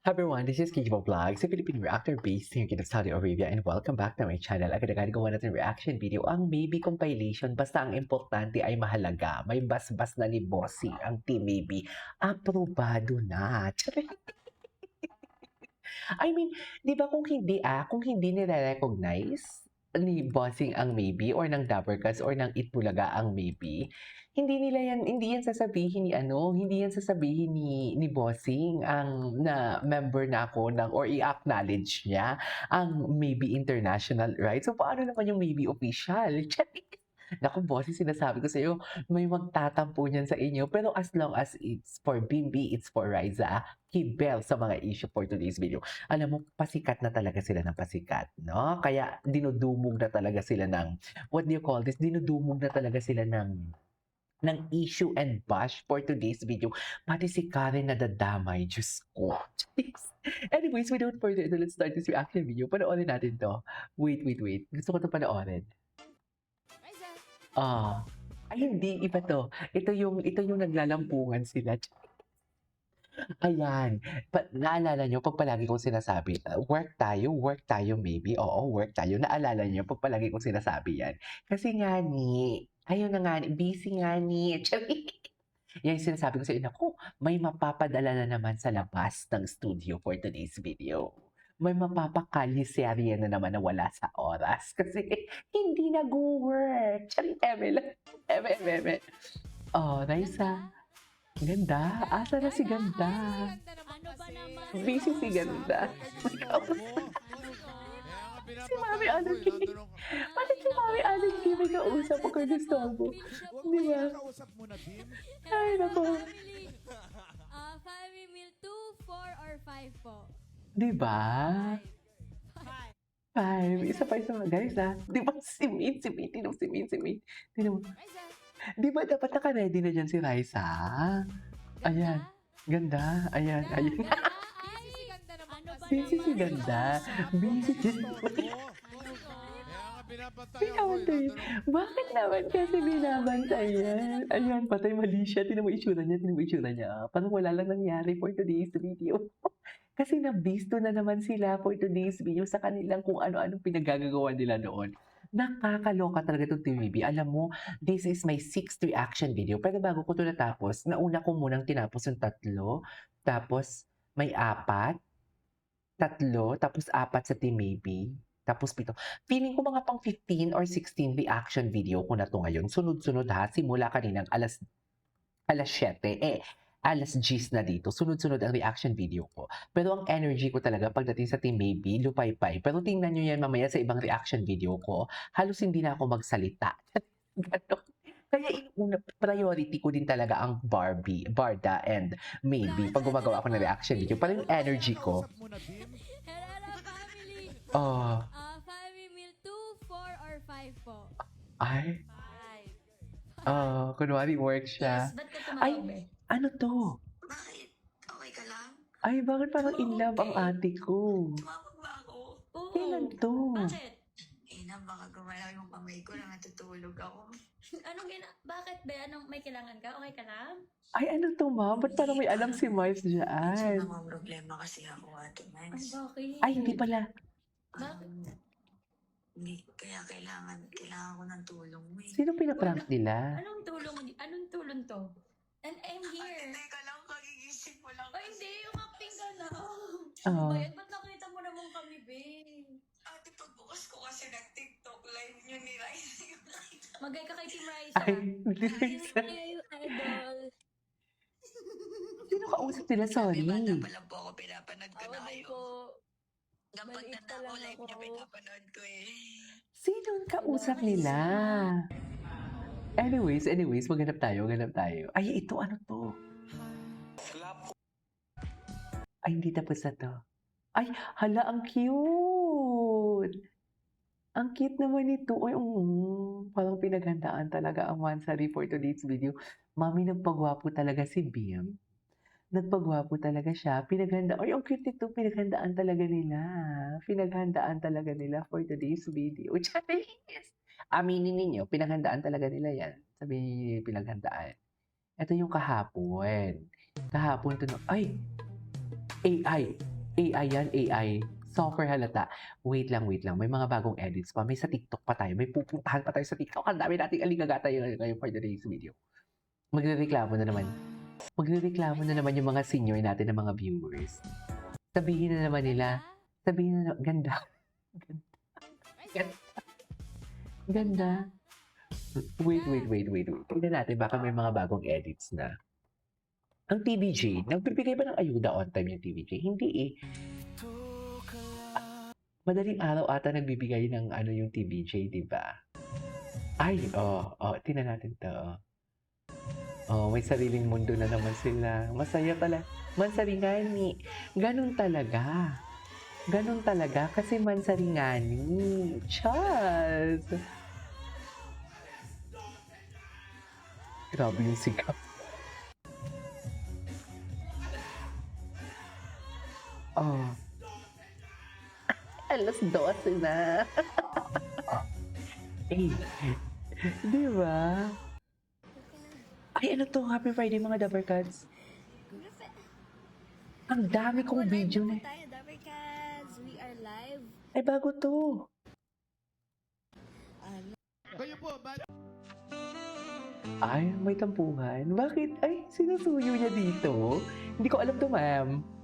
Hi everyone, this is Kijibo Vlogs, a Philippine reactor based here in Saudi Arabia, and welcome back to my channel. Agad-agad gawa natin reaction video ang Maybe compilation. Basta ang importante ay mahalaga. May basbas na ni Bossy ang Team Maybe. Aprobado na. I mean, di ba kung hindi nire-recognize ni Bossing ang Maybe or ng Dabbercats or ng Itbulaga ang Maybe, hindi yan sasabihin ni Bossing ang na member na ako ng or i-acknowledge niya ang Maybe International, right? So paano naman yung Maybe official? Naku, Bossing, sinasabi ko sa'yo, may magtatampo niyan sa inyo. Pero as long as it's for Bimbi, it's for Riza, Kibel sa mga issue for today's video. Alam mo, pasikat na talaga sila ng pasikat, no? Kaya dinudumog na talaga sila ng, what do you call this? Dinudumog na talaga sila ng issue and bash for today's video. Pati si Karen nadadamay, Diyos ko. Anyways, without further ado, let's start this reaction video. Panoorin natin to. Wait. Gusto ko to panoorin. Ay hindi, iba to. Ito yung naglalampungan sila. Ayan, naalala niyo 'pag palagi kong sinasabi, work tayo maybe, oo, work tayo. Naalala niyo 'pag palagi kong sinasabi 'yan? Kasi nga ni, ayun na nga ni, busy nga ni, yan yung sinasabi ko sa inyo, naku, may mapapadala na naman sa labas ng studio for today's video. May mapapakaliserye na naman na wala sa oras kasi hindi nagwo-work. Eme lang, eme. Oh, Raisa. Ganda. Asa na si Ganda? Ano ba naman? Busy si Ganda. Si Mami Anarchy. Bakit si Mami Anarchy may kausap ako gusto mo? Di ba? Ay, naku. Family meal 2, 4, or 5 po. Di ba? 5. Isa pa. Guys, di ba si Min? Tinom si Min. Tinom. Di ba dapat naka-ready na dyan si Raisa? Ayan. Ganda. Ayan. Busy si Ganda. Busy si Pinabantay. Bakit naman kasi binabantayan? Ayan, patay mali siya. Tinan mo itsura niya. Parang wala lang nangyari for today's video. Kasi nabisto na naman sila for today's video sa kanilang kung ano-anong pinagagagawa nila noon. Nakakaloka talaga itong Team Maybe. Alam mo, this is my 6th reaction video. Pero bago ko ito natapos, nauna ko munang tinapos yung 3. Tapos may 4. 3, tapos 4 sa Team Maybe. Tapos 7. Feeling ko mga pang 15 or 16 reaction video ko na to ngayon. Sunod-sunod ha, simula kaninang alas 7. Alas 10 na dito. Sunod-sunod ang reaction video ko. Pero ang energy ko talaga pagdating sa Team Maybe, lupay-pay. Pero tingnan nyo yan mamaya sa ibang reaction video ko. Halos hindi na ako magsalita. Ganon. Kaya una, priority ko din talaga ang Barda, and Maybe pag gumagawa ako ng reaction video. Parang yung energy ko. Hello, family. Family meal 2, 4, or 5 po. Ay, kunwari work siya. Yes, ba't ka Ay, tumawag? ano to? Bakit? Okay ka lang? Ay, bakit parang in love ang ate ko? Tumawag ba ako? Oo. Kailan to? Bakit? Baka gumalaw yung kamay ko na natutulog ako. Bakit ba? May kailangan ka? Okay ka lang? Ay, ano to, ma? Ba't parang may alam si Mars Medyo dyan? namang problema kasi ako, Ate Mans. bakit? Ay, hindi pala. Bakit? Hindi, kaya kailangan ko ng tulong mo eh. Sino pinaprank nila? Anong tulong to? And I'm here. Teka lang, kagigising mo lang. Ay, hindi. Yung acting ka na. Oo. Bayad, ba't nakita mo naman kami, babe? Ate, pagbukas ko kasi nag-TikTok live nyo ni Rice yung nakita. Magay ka kay Team Raisa. Ay, nilisa. Idol. Sino kausap nila? Sorry. Bata pa lang po ako, pinapanood ko na Awan kayo. ko. Kapag maliit tanda pa ko, lang live ako. nyo pinapanood ko eh. Sino ang kausap nila? Anyways, maghanap tayo. Ay, ito, ano to? Ay, hindi tapos na to. Ay, hala, ang cute! Ang cute naman ito. Ay, parang pinaghandaan talaga ang Mansari for today's video. Mami, nagpagwapo talaga si Bim. Nagpagwapo talaga siya. Ay, ang cute nito. Pinaghandaan talaga nila for today's video. Charis! Aminin ninyo, pinaghandaan talaga nila yan. Sabi niyo, pinaghandaan. Ito yung kahapon. Kahapon to, ay, AI. AI yan, AI. Software halata. Wait lang, wait lang. May mga bagong edits pa. May sa TikTok pa tayo. May pupuntahan pa tayo sa TikTok. Ang dami nating aligagata ngayon for today's video. Magrereklamo na naman. Magrereklamo na naman yung mga senior natin na mga viewers. Sabihin na naman nila. Sabihin na naman. Ganda. Ganda. Ganda. Wait. Tingnan natin baka may mga bagong edits na. Ang TVJ, nagbibigay ba ng ayuda on time yung TVJ? Hindi eh. Madaling araw ata nagbibigay ng ano yung TVJ, di ba? Ay, tingnan natin to. May sariling mundo na naman sila. Masaya pala. Mansaringani. Ganun talaga. Ganun talaga kasi mansaringani. Chas! Grabe yung sikap. Alas 12 na. Eh, di ba? Ay, ano to? Happy Friday mga Dabbercats. Ang dami kong video na. Tayo, Dabbercats. We are live. Ay, bago to. Kayo po, Ay, may tampuhan. Bakit? Ay, sinusuyo niya dito. Hindi ko alam to, ma'am.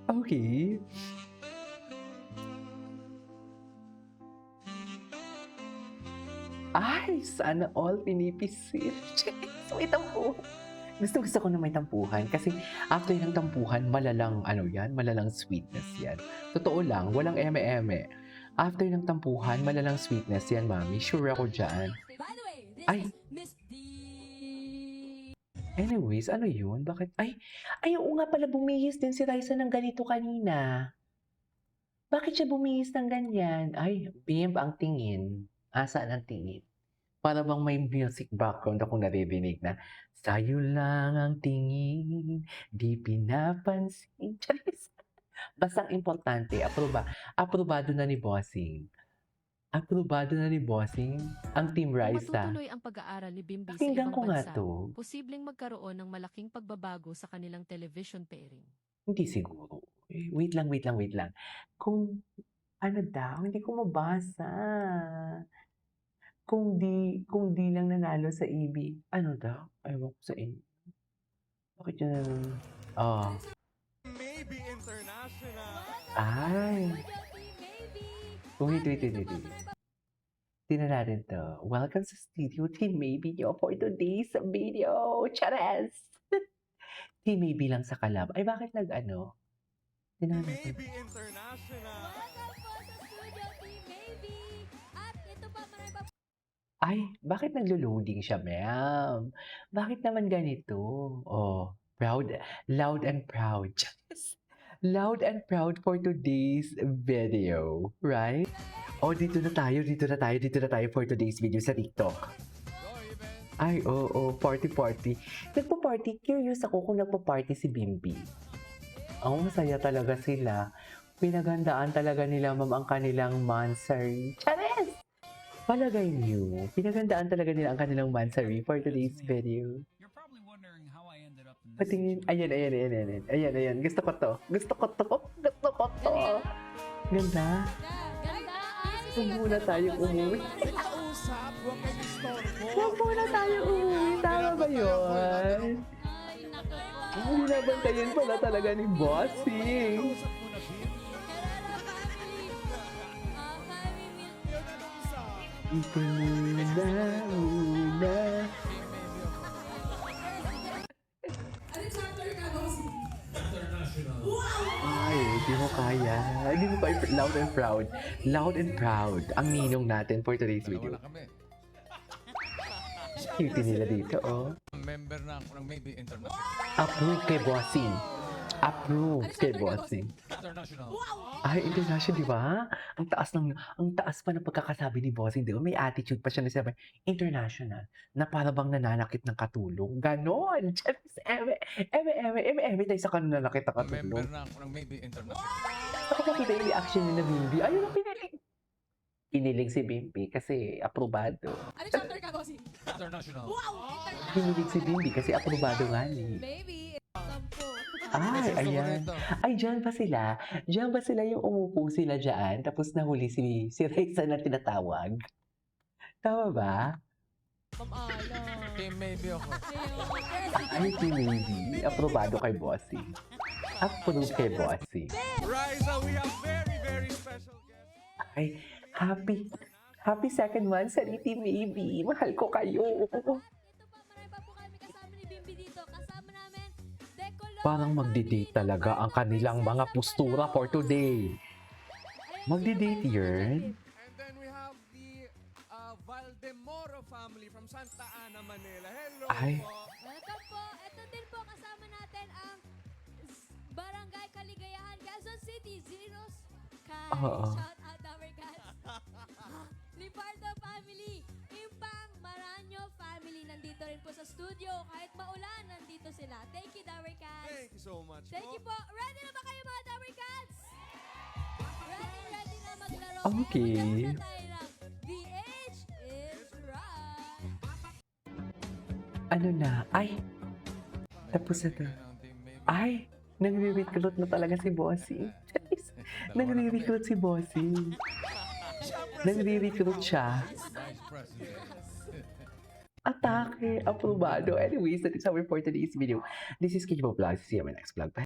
Okay. Ay, sana all pinipisit. May tampuhan. Gusto ko na may tampuhan kasi after ng tampuhan, malalang malalang sweetness yan. Totoo lang, walang eme-eme. After ng tampuhan, malalang sweetness yan, mami. Sure ako dyan. By the way, this Ay. is Miss D. Anyways, ano yun? Bakit? Ay, oo nga pala, bumihis din si Raisa ng ganito kanina. Bakit siya bumihis ng ganyan? Ay, bimb ang tingin. Asaan ang tingin? Para bang may music background akong naririnig na, sa'yo lang ang tingin, di pinapansin. Charis. Basta ang importante, aprobado na ni Bossing. Aprobado na ni Bossing ang Team Kung Raisa. matutuloy ang pag-aaral ni Bimbi sa Pakinggan ibang ko nga bansa, to. posibleng magkaroon ng malaking pagbabago sa kanilang television pairing. Hindi siguro. Wait lang. Kung ano daw, hindi ko mabasa. Kung di lang nanalo sa EB, ano daw? Ewan ko sa inyo. Bakit yun? maybe international. Ay. Maybe. Wait. Tingnan natin to. Welcome sa studio, Team Maybe nyo for today's video. Chares! Team Maybe lang sa kalab. Ay, bakit nag-ano? Tingnan natin. Maybe international. Welcome po sa studio, Team Maybe. At ito pa, marami pa Ay, bakit naglo-loading siya, ma'am? Bakit naman ganito? Proud, loud and proud. Loud and proud for today's video, right? Dito na tayo for today's video sa TikTok. Ay, party. Nagpa-party. Curious ako kung nagpa-party si Bimbi. Masaya talaga sila. Pinagandaan talaga nila, ma'am, ang kanilang mansari. Chares! Palagay niyo, pinagandaan talaga nila ang kanilang mansari for today's video. You're probably wondering how I ended up in this Patingin, situation. ayan. Gusto ko to. Ganda. ganda. Huwag muna tayong umuwi. Kausap, huwag kayo istorbo. Huwag muna tayong umuwi. Tama ba yun? Ay, naku. Binabantayan pala talaga ni Bossing. Kausap mo na, Bin. Kerala family. Family meal. Yun ang isa. Ikaw muna. Ay, di mo kaya. Loud and proud. Loud and proud. Ang ninong natin for today's video. Wala kami. Cutie nila dito, oh. Member na ako ng Maybe International. Approve kay Bossing. Approve kay Bossing. International. Ay, international, di ba? Ang taas pa ng pagkakasabi ni Bossing, di ba? May attitude pa siya na sabi, international, na para bang nananakit ng katulong. Ganon! Eme, tayo sa kanila nanakit ng Member katulong. na ako ng Maybe International. Ako makita yung reaction niya na Bimbi. Ayun ang piniling. Piniling si Bimbi kasi aprobado. Ano chapter ka, Bossy? International. Kinilig si Bimbi kasi aprobado nga ni. Maybe, 10. Ay, Gusto ko ayan. rito. Ay, dyan ba sila? Dyan ba sila yung umupo sila dyan? Tapos nahuli si Reza na tinatawag? Tama ba? Ma'am Ala. Team maybe ako. Ay, maybe. Aprobado kay Bossy. Approve kay Bossy. Riza, we have very, very special guest. Ay, happy second month sa Riti Maybe. Mahal ko kayo. Ito pa, marami pa po kami kasama ni Bimbi dito. Kasama namin, Decolor. Parang magdi-date talaga ang kanilang mga postura for today. Magdi-date yun? And then we have the Valdemoro family from Santa Ana, Manila. Hello Ay. po. Welcome po. Ito din po kasama natin ang Barangay Kaligayahan, Quezon City, Zeros Kai. Oo. Shout out our guys. Lipardo family, Impang Maranyo family, nandito rin po sa studio. Kahit maulan, nandito sila. Thank you, Dower Cats. Thank you so much Thank you po. Ready na ba kayo mga Dower Cats? Ready na maglaro. Okay. Maglaro na tayo ng The Age is Right. Ano na? Ay, tapos na to. Ay, nagre-recruit na talaga si Bossy. Nagre-recruit si Bossy. Nagre-recruit siya. Vice President. Atake, aprobado. Anyways, that is our for today's video. This is Kijibo Vlog. See you in my next vlog. Bye.